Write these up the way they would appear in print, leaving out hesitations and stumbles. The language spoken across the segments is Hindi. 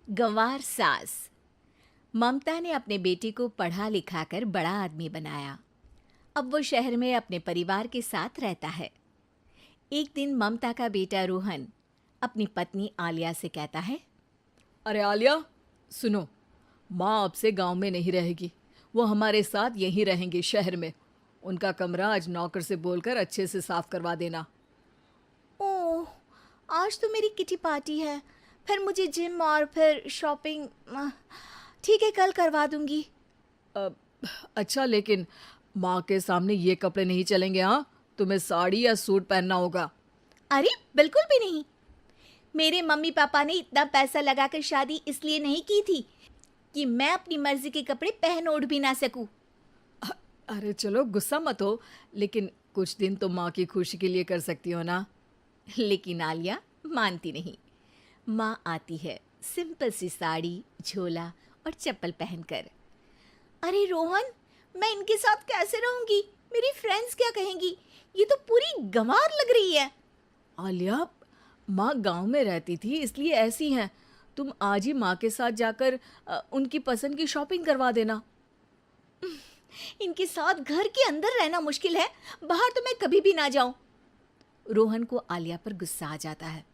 गंवार सास। ममता ने अपने बेटे को पढ़ा लिखाकर बड़ा आदमी बनाया। अब वो शहर में अपने परिवार के साथ रहता है। एक दिन ममता का बेटा रोहन अपनी पत्नी आलिया से कहता है, अरे आलिया, सुनो, माँ अब से गांव में नहीं रहेगी। वो हमारे साथ यहीं रहेंगी शहर में। उनका कमरा आज नौकर से बोलकर अच्छे से साफ करवा देना। ओह, आज तो मेरी किटी पार्टी है, फिर मुझे जिम और फिर शॉपिंग। ठीक है, कल करवा दूंगी। अ, अच्छा, लेकिन माँ के सामने ये कपड़े नहीं चलेंगे। हाँ, तुम्हें साड़ी या सूट पहनना होगा। अरे बिल्कुल भी नहीं। मेरे मम्मी पापा ने इतना पैसा लगाकर शादी इसलिए नहीं की थी कि मैं अपनी मर्जी के कपड़े पहन ओढ़ भी ना सकूं। अरे चलो, गुस्सा मत हो, लेकिन कुछ दिन तो माँ की खुशी के लिए कर सकती हो ना। लेकिन आलिया मानती नहीं। माँ आती है सिंपल सी साड़ी, झोला और चप्पल पहनकर। अरे रोहन, मैं इनके साथ कैसे रहूंगी? मेरी फ्रेंड्स क्या कहेंगी? ये तो पूरी गंवार लग रही है। आलिया, माँ गांव में रहती थी इसलिए ऐसी हैं। तुम आज ही माँ के साथ जाकर उनकी पसंद की शॉपिंग करवा देना। इनके साथ घर के अंदर रहना मुश्किल है, बाहर तो मैं कभी भी ना जाऊं। रोहन को आलिया पर गुस्सा आ जाता है।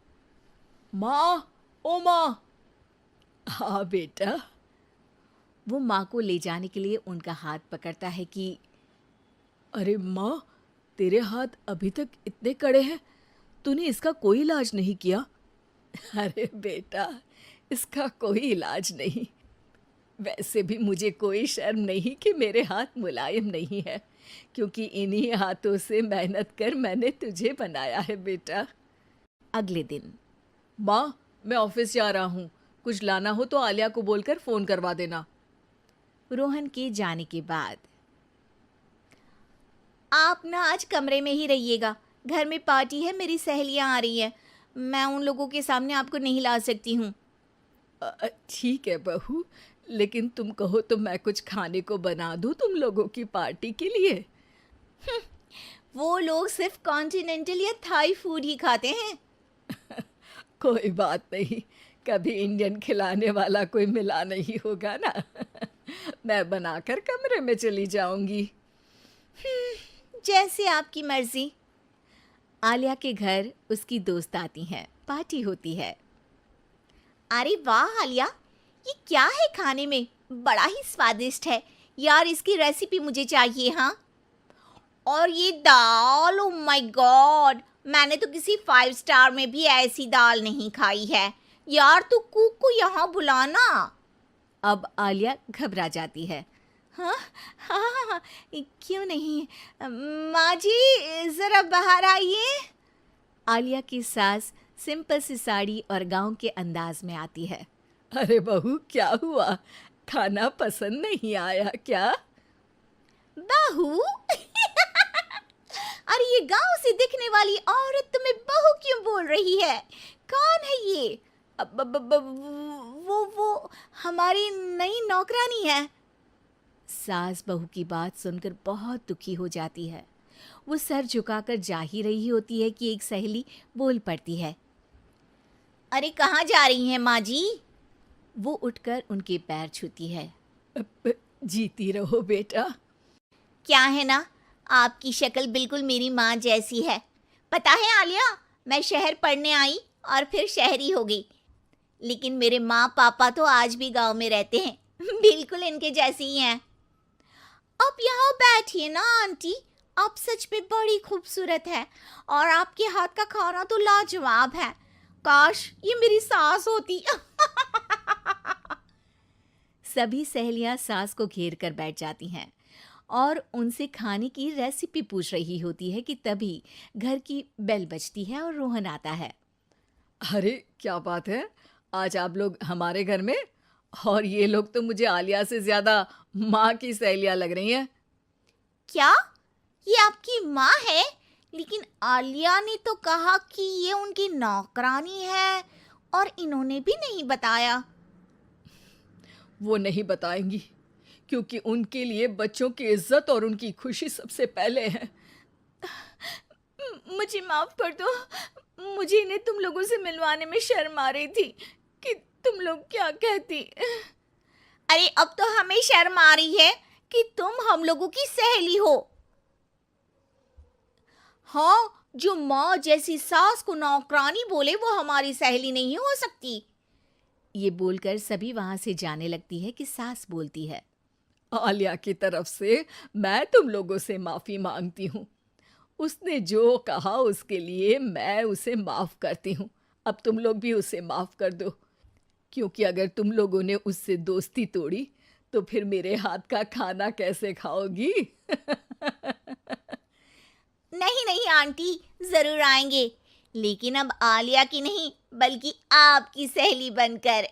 माँ, ओ माँ। हाँ बेटा। वो माँ को ले जाने के लिए उनका हाथ पकड़ता है कि अरे माँ, तेरे हाथ अभी तक इतने कड़े हैं, तूने इसका कोई इलाज नहीं किया? अरे बेटा, इसका कोई इलाज नहीं। वैसे भी मुझे कोई शर्म नहीं कि मेरे हाथ मुलायम नहीं है, क्योंकि इन्हीं हाथों से मेहनत कर मैंने तुझे बनाया है बेटा। अगले दिन। माँ, मैं ऑफिस जा रहा हूँ। कुछ लाना हो तो आलिया को बोलकर फ़ोन करवा देना। रोहन के जाने के बाद, आप ना आज कमरे में ही रहिएगा, घर में पार्टी है, मेरी सहेलियां आ रही हैं, मैं उन लोगों के सामने आपको नहीं ला सकती हूँ। ठीक है बहू, लेकिन तुम कहो तो मैं कुछ खाने को बना दूँ तुम लोगों की पार्टी के लिए। वो लोग सिर्फ कॉन्टिनेंटल या थाई फूड ही खाते हैं। कोई बात नहीं, कभी इंडियन खिलाने वाला कोई मिला नहीं होगा ना। मैं बनाकर कमरे में चली जाऊंगी। जैसे आपकी मर्जी। आलिया के घर उसकी दोस्त आती हैं, पार्टी होती है। अरे वाह आलिया, ये क्या है खाने में? बड़ा ही स्वादिष्ट है यार, इसकी रेसिपी मुझे चाहिए। हाँ, और ये दाल, ओ माय गॉड, मैंने तो किसी 5 स्टार में भी ऐसी दाल नहीं खाई है यार। तू कुक को यहाँ बुलाना। अब आलिया घबरा जाती है। हाँ हाँ हाँ हाँ, क्यों नहीं। माँ जी ज़रा बाहर आइए। आलिया की सास सिंपल सी साड़ी और गांव के अंदाज में आती है। अरे बहू, क्या हुआ? खाना पसंद नहीं आया क्या? बहू? अरे ये गांव से दिखने वाली औरत तुम्हें बहू क्यों बोल रही है? कौन है ये? वो हमारी नई नौकरानी है। सास बहू की बात सुनकर बहुत दुखी हो जाती है। वो सर झुकाकर जा ही रही होती है कि एक सहेली बोल पड़ती है। अरे कहाँ जा रही हैं माँ जी? वो उठकर उनके पैर छूती है। जीती रहो बेटा। क्या है ना, आपकी शक्ल बिल्कुल मेरी माँ जैसी है। पता है आलिया, मैं शहर पढ़ने आई और फिर शहरी हो गई, लेकिन मेरे माँ पापा तो आज भी गांव में रहते हैं, बिल्कुल इनके जैसे ही हैं। आप यहाँ बैठिए ना आंटी, आप सच में बड़ी खूबसूरत है और आपके हाथ का खाना तो लाजवाब है। काश ये मेरी सास होती। सभी सहेलियां सास को घेर कर बैठ जाती हैं और उनसे खाने की रेसिपी पूछ रही होती है कि तभी घर की बेल बजती है और रोहन आता है। अरे क्या बात है, आज आप लोग हमारे घर में? और ये लोग तो मुझे आलिया से ज़्यादा माँ की सहेलियाँ लग रही हैं। क्या ये आपकी माँ है? लेकिन आलिया ने तो कहा कि ये उनकी नौकरानी है और इन्होंने भी नहीं बताया। वो नहीं बताएंगी, क्योंकि उनके लिए बच्चों की इज्जत और उनकी खुशी सबसे पहले है। मुझे माफ कर दो, मुझे इन्हें तुम लोगों से मिलवाने में शर्म आ रही थी। कि तुम लोग क्या कहती। अरे अब तो हमें शर्म आ रही है कि तुम हम लोगों की सहेली हो। हाँ, जो माँ जैसी सास को नौकरानी बोले वो हमारी सहेली नहीं हो सकती। ये बोलकर सभी वहां से जाने लगती है कि सास बोलती है, आलिया की तरफ से मैं तुम लोगों से माफ़ी मांगती हूँ। उसने जो कहा उसके लिए मैं उसे माफ़ करती हूँ। अब तुम लोग भी उसे माफ़ कर दो, क्योंकि अगर तुम लोगों ने उससे दोस्ती तोड़ी तो फिर मेरे हाथ का खाना कैसे खाओगी? नहीं नहीं आंटी, जरूर आएंगे, लेकिन अब आलिया की नहीं बल्कि आपकी सहेली बनकर।